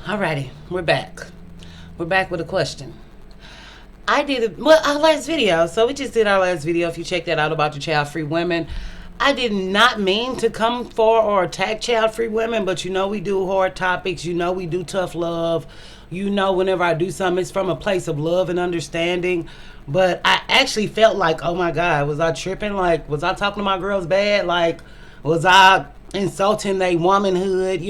Alrighty, we're back. We're back with a question. Our last video. So we just did our last video. If you check that out about the child-free women, I did not mean to come for or attack child-free women, but we do hard topics. We do tough love. Whenever I do something, it's from a place of love and understanding. But I actually felt like, oh my God, was I tripping? Like, was I talking to my girls bad? Like, was I insulting their womanhood?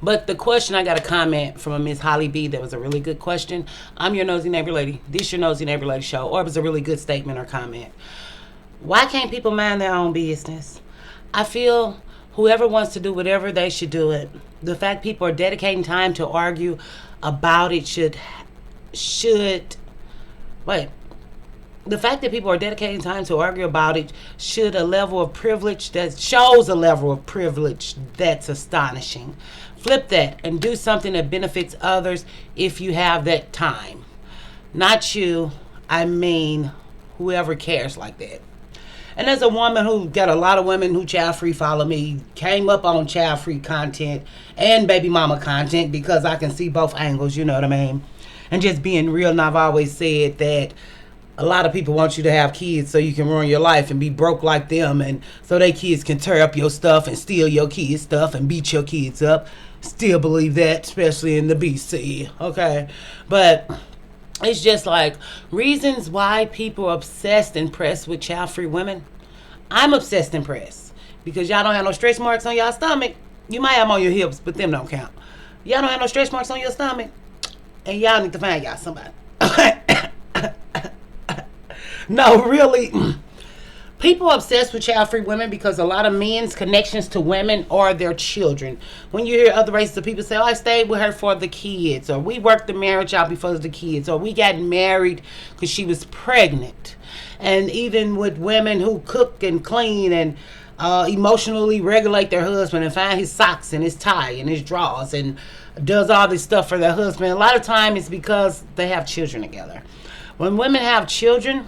But the question, I got a comment from a Miss Holly B. That was a really good question. I'm your nosy neighbor lady. This your nosy neighbor lady show. Or it was a really good statement or comment. Why can't people mind their own business? I feel whoever wants to do whatever, they should do it. The fact people are dedicating time to argue about it the fact that people are dedicating time to argue about it shows a level of privilege that's astonishing. Flip that and do something that benefits others if you have that time. Not you, I mean whoever cares like that. And as a woman who got a lot of women who child-free follow me, came up on child-free content and baby mama content because I can see both angles, you know what I mean? And just being real, and I've always said that a lot of people want you to have kids so you can ruin your life and be broke like them, and so they kids can tear up your stuff and steal your kids' stuff and beat your kids up. Still believe that, especially in the BC, okay? But it's just like reasons why people are obsessed and pressed with child-free women. I'm obsessed and pressed because y'all don't have no stretch marks on y'all stomach. You might have them on your hips, but them don't count. Y'all don't have no stretch marks on your stomach, and y'all need to find y'all somebody. No, really. People are obsessed with child-free women because a lot of men's connections to women are their children. When you hear other races of people say, oh, I stayed with her for the kids, or we worked the marriage out because of the kids, or we got married because she was pregnant. And even with women who cook and clean and emotionally regulate their husband and find his socks and his tie and his drawers and does all this stuff for their husband, a lot of time it's because they have children together. When women have children,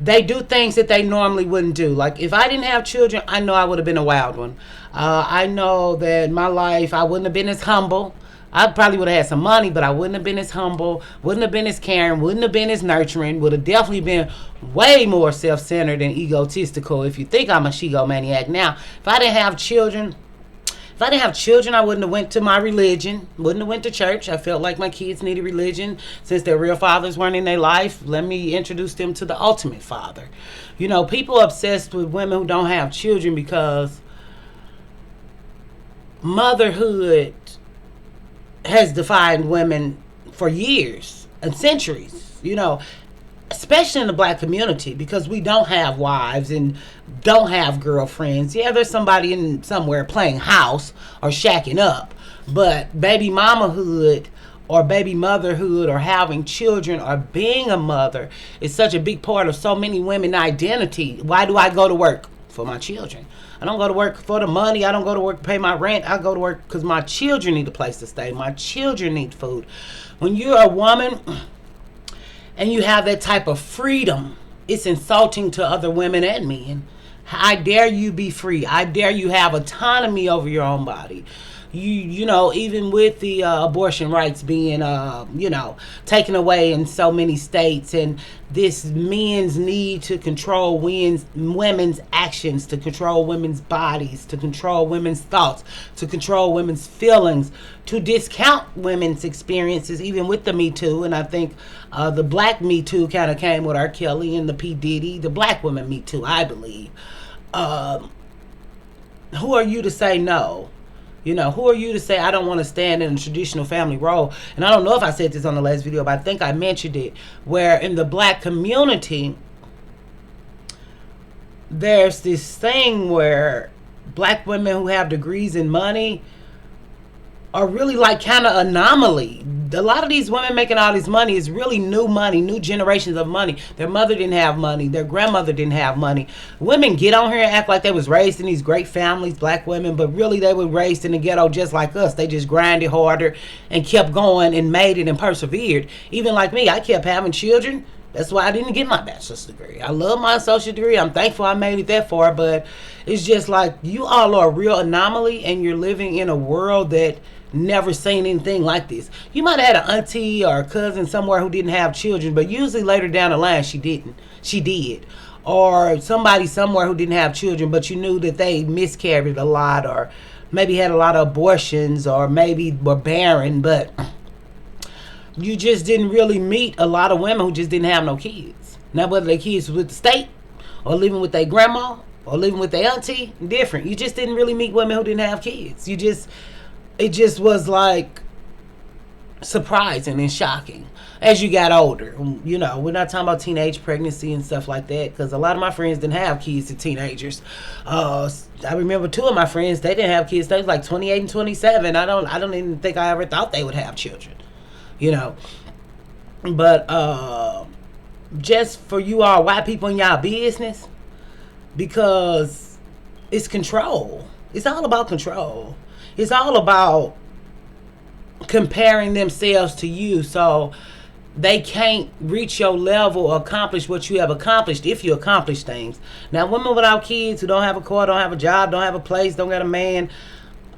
they do things that they normally wouldn't do. Like, if I didn't have children, I know I would have been a wild one. I know that in my life, I wouldn't have been as humble. I probably would have had some money, but I wouldn't have been as humble, wouldn't have been as caring, wouldn't have been as nurturing, would have definitely been way more self-centered and egotistical if you think I'm a shegomaniac. Now, if I didn't have children, I wouldn't have went to my religion, wouldn't have went to church. I felt like my kids needed religion. Since their real fathers weren't in their life, let me introduce them to the ultimate father. People are obsessed with women who don't have children because motherhood has defined women for years and centuries, especially in the black community, because we don't have wives and don't have girlfriends. Yeah, there's somebody in somewhere playing house or shacking up, but baby mamahood or baby motherhood or having children or being a mother is such a big part of so many women's identity. Why do I go to work? For my children. I don't go to work for the money. I don't go to work to pay my rent. I go to work because my children need a place to stay. My children need food. When you're a woman and you have that type of freedom, it's insulting to other women and men. I dare you be free. I dare you have autonomy over your own body. Even with the abortion rights being, taken away in so many states, and this men's need to control women's actions, to control women's bodies, to control women's thoughts, to control women's feelings, to discount women's experiences, even with the Me Too. And I think the black Me Too kind of came with R. Kelly and the P. Diddy, the black women Me Too, I believe. Who are you to say no? Who are you to say I don't want to stand in a traditional family role? And I don't know if I said this on the last video, but I think I mentioned it, where in the black community, there's this thing where black women who have degrees in money are really like kind of anomaly. A lot of these women making all this money is really new money, new generations of money. Their mother didn't have money. Their grandmother didn't have money. Women get on here and act like they was raised in these great families, black women, but really they were raised in the ghetto just like us. They just grinded harder and kept going and made it and persevered. Even like me, I kept having children That's why I didn't get my bachelor's degree. I love my associate degree. I'm thankful I made it that far, but it's just like you all are a real anomaly, and you're living in a world that never seen anything like this. You might have had an auntie or a cousin somewhere who didn't have children, but usually later down the line she didn't. She did. Or somebody somewhere who didn't have children, but you knew that they miscarried a lot, or maybe had a lot of abortions, or maybe were barren, but you just didn't really meet a lot of women who just didn't have no kids. Now, whether their kids was with the state, or living with their grandma, or living with their auntie, different. You just didn't really meet women who didn't have kids. It just was like surprising and shocking as you got older. You know, we're not talking about teenage pregnancy and stuff like that, because a lot of my friends didn't have kids as teenagers. I remember 2 of my friends, they didn't have kids. They was like 28 and 27. I don't even think I ever thought they would have children, you know. But just for you all white people in y'all business, because it's control. It's all about control. It's all about comparing themselves to you, so they can't reach your level or accomplish what you have accomplished if you accomplish things. Now, women without kids who don't have a car, don't have a job, don't have a place, don't got a man,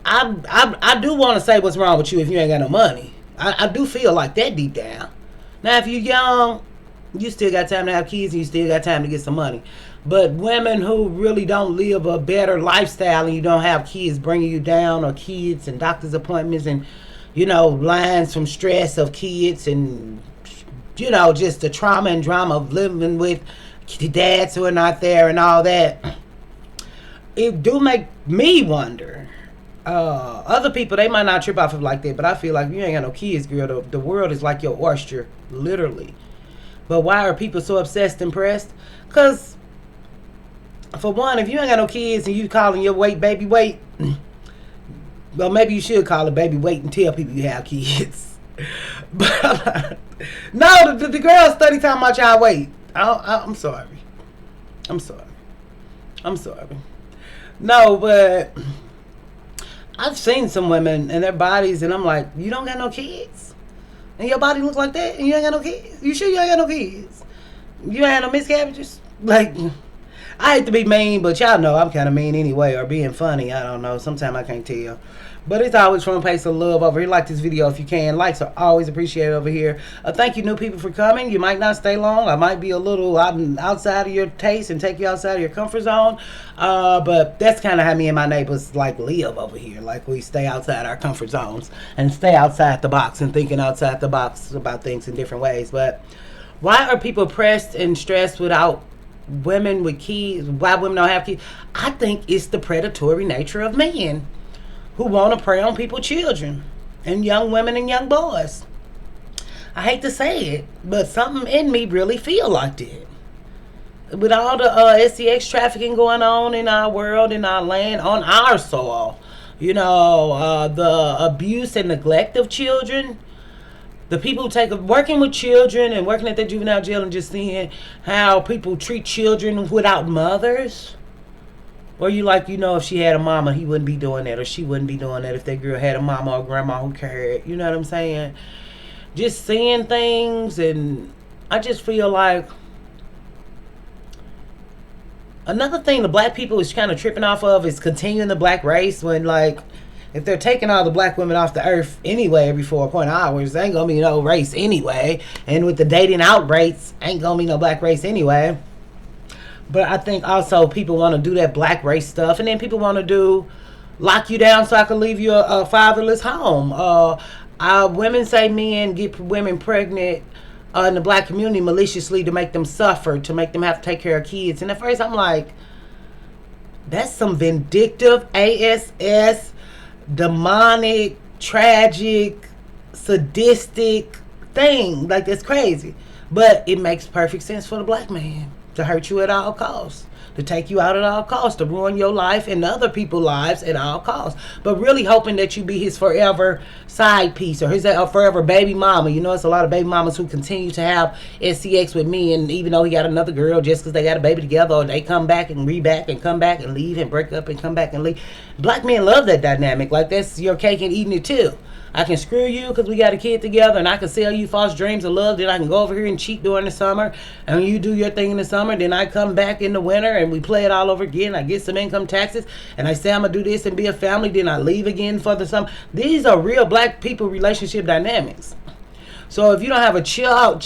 I do want to say what's wrong with you if you ain't got no money. I do feel like that deep down. Now, if you're young, you still got time to have kids and you still got time to get some money. But women who really don't live a better lifestyle and you don't have kids bringing you down, or kids and doctor's appointments and, you know, lines from stress of kids and, you know, just the trauma and drama of living with the dads who are not there and all that, it do make me wonder. Other people, they might not trip off of it like that, but I feel like you ain't got no kids, girl. The world is like your oyster, literally. But why are people so obsessed and pressed? Because, for one, if you ain't got no kids and you calling your weight baby weight, well, maybe you should call it baby weight and tell people you have kids. But no, the girls study talking about y'all weight. I'm sorry. I'm sorry. No, but I've seen some women and their bodies, and I'm like, you don't got no kids? And your body look like that, and you ain't got no kids? You sure you ain't got no kids? You ain't had no miscarriages? Like, I hate to be mean, but y'all know I'm kind of mean anyway, or being funny. I don't know. Sometimes I can't tell. But it's always from a place of love over here. Like this video if you can. Likes are always appreciated over here. Thank you, new people, for coming. You might not stay long. I might be a little outside of your taste and take you outside of your comfort zone. But that's kind of how me and my neighbors like live over here. Like, we stay outside our comfort zones and stay outside the box and thinking outside the box about things in different ways. But why are people pressed and stressed without women with kids? Why women don't have kids? I think it's the predatory nature of men who want to prey on people's children and young women and young boys. I hate to say it, but something in me really feel like that. With all the SCX trafficking going on in our world, in our land, on our soil, you know, the abuse and neglect of children, the people who working with children and working at the juvenile jail and just seeing how people treat children without mothers. Or you like, you know, if she had a mama, he wouldn't be doing that, or she wouldn't be doing that if that girl had a mama or grandma who cared. You know what I'm saying? Just seeing things, and I just feel like another thing the black people is kind of tripping off of is continuing the black race, when, like, if they're taking all the black women off the earth anyway every 4 hours, there ain't gonna be no race anyway. And with the dating out rates, ain't gonna be no black race anyway. But I think also people want to do that black race stuff, and then people want to do lock you down so I can leave you a fatherless home. Women say men get women pregnant in the black community maliciously to make them suffer, to make them have to take care of kids. And at first I'm like, that's some vindictive ASS, demonic, tragic, sadistic thing. Like, that's crazy. But it makes perfect sense for the black man to hurt you at all costs, to take you out at all costs, to ruin your life and other people's lives at all costs. But really hoping that you be his forever side piece or his forever baby mama. You know, it's a lot of baby mamas who continue to have sex with me, and even though he got another girl, just because they got a baby together, or they come back and re-back and come back and leave and break up and come back and leave. Black men love that dynamic. Like, that's your cake and eating it too. I can screw you because we got a kid together, and I can sell you false dreams of love. Then I can go over here and cheat during the summer, and you do your thing in the summer. Then I come back in the winter, and we play it all over again. I get some income taxes, and I say I'm going to do this and be a family. Then I leave again for the summer. These are real black people relationship dynamics. So if you don't have a child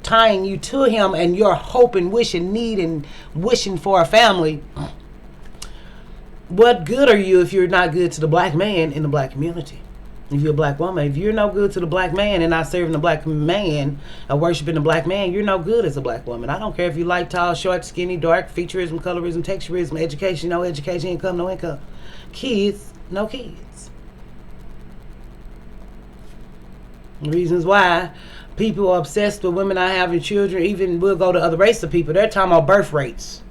tying you to him, and you're hoping, wishing, needing, wishing for a family, what good are you if you're not good to the black man in the black community? If you're a black woman, if you're no good to the black man and not serving the black man or worshiping the black man, you're no good as a black woman. I don't care if you like tall, short, skinny, dark, featurism, colorism, texturism, education, no education, income, no income. Kids, no kids. Reasons why people are obsessed with women not having children, even we'll go to other races of people. They're talking about birth rates.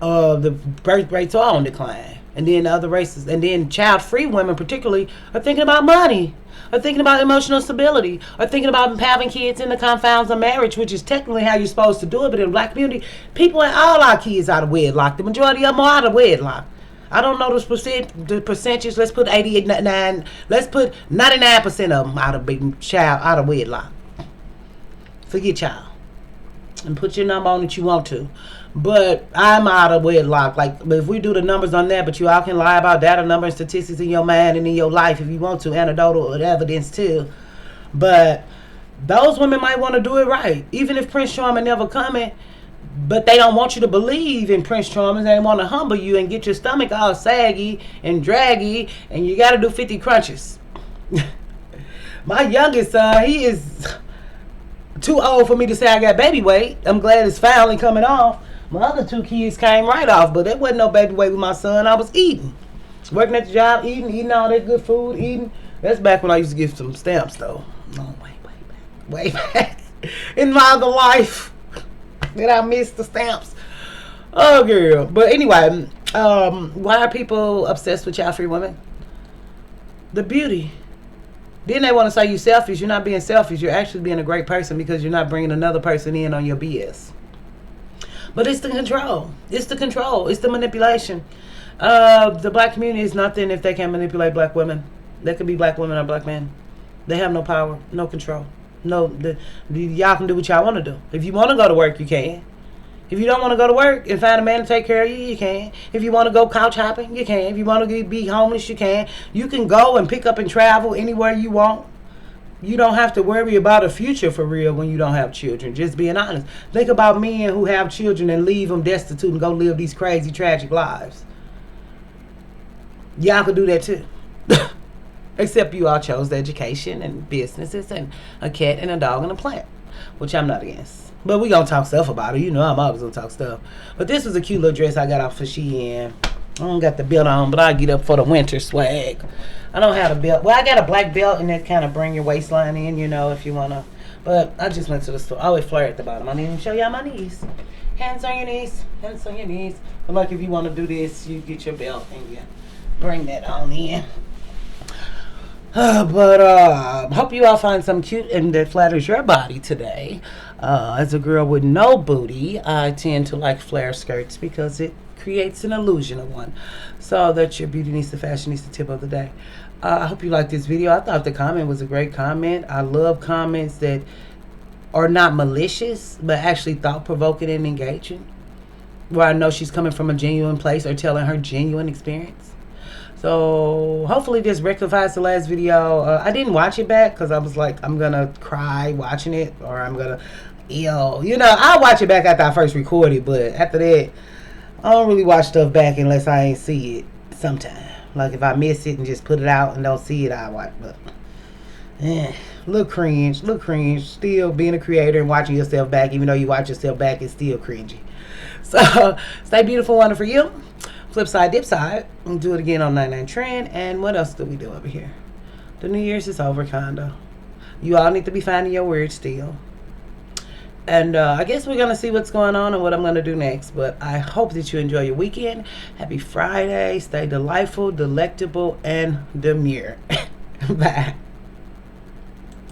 The birth rates are on decline. And then other races, and then child-free women particularly, are thinking about money, are thinking about emotional stability, are thinking about having kids in the confounds of marriage, which is technically how you're supposed to do it. But in the black community, people and all our kids out of wedlock. The majority of them are out of wedlock. I don't know the percentage. Let's put 89. Let's put 99% of them out of wedlock. Forget y'all, and put your number on it you want to. But I'm out of wedlock. Like, if we do the numbers on that, but you all can lie about data, number, and statistics in your mind and in your life if you want to, anecdotal evidence too. But those women might want to do it right. Even if Prince Charming never coming, but they don't want you to believe in Prince Charming. They want to humble you and get your stomach all saggy and draggy, and you got to do 50 crunches. My youngest son, he is too old for me to say I got baby weight. I'm glad it's finally coming off. My other two kids came right off, but there wasn't no baby weight with my son. I was eating. Working at the job, eating all that good food, eating. That's back when I used to give some stamps, though. No, way back. In my other life. Did I miss the stamps? Oh, girl. But anyway, why are people obsessed with child-free women? The beauty. Then they want to say you selfish. You're not being selfish. You're actually being a great person because you're not bringing another person in on your BS. But it's the control. It's the control. It's the manipulation. The black community is nothing if they can't manipulate black women. They could be black women or black men. They have no power, no control. Y'all can do what y'all want to do. If you want to go to work, you can. If you don't want to go to work and find a man to take care of you, you can. If you want to go couch hopping, you can. If you want to be homeless, you can. You can go and pick up and travel anywhere you want. You don't have to worry about a future for real when you don't have children. Just being honest. Think about men who have children and leave them destitute and go live these crazy, tragic lives. Y'all could do that too. Except you all chose the education and businesses and a cat and a dog and a plant, which I'm not against. But we gonna talk stuff about it. You know I'm always gonna talk stuff. But this was a cute little dress I got off for Shein. I don't got the belt on, but I get up for the winter swag. I don't have a belt. Well, I got a black belt, and that kind of bring your waistline in, you know, if you want to. But I just went to the store. I always flare at the bottom. I didn't even show y'all my knees. Hands on your knees. Hands on your knees. But like if you want to do this, you get your belt and you bring that on in. Hope you all find something cute and that flatters your body today. As a girl with no booty, I tend to like flare skirts because it creates an illusion of one. So that's your beauty needs the fashion needs the tip of the day. I hope you liked this video. I thought the comment was a great comment. I love comments that are not malicious, but actually thought-provoking and engaging. Where I know she's coming from a genuine place or telling her genuine experience. So hopefully this rectifies the last video. I didn't watch it back because I was like, I'm going to cry watching it, or I'm going to, you know, I'll watch it back after I first record it, but after that, I don't really watch stuff back unless I ain't see it sometime. Like if I miss it and just put it out and don't see it, I watch. But look cringe. Still being a creator and watching yourself back, even though you watch yourself back, it's still cringy. So stay beautiful, wonderful you. Flip side, dip side. We'll do it again on 99 Trend. And what else do we do over here? The New Year's is over, kinda. You all need to be finding your words still. And I guess we're going to see what's going on and what I'm going to do next. But I hope that you enjoy your weekend. Happy Friday. Stay delightful, delectable, and demure. Bye.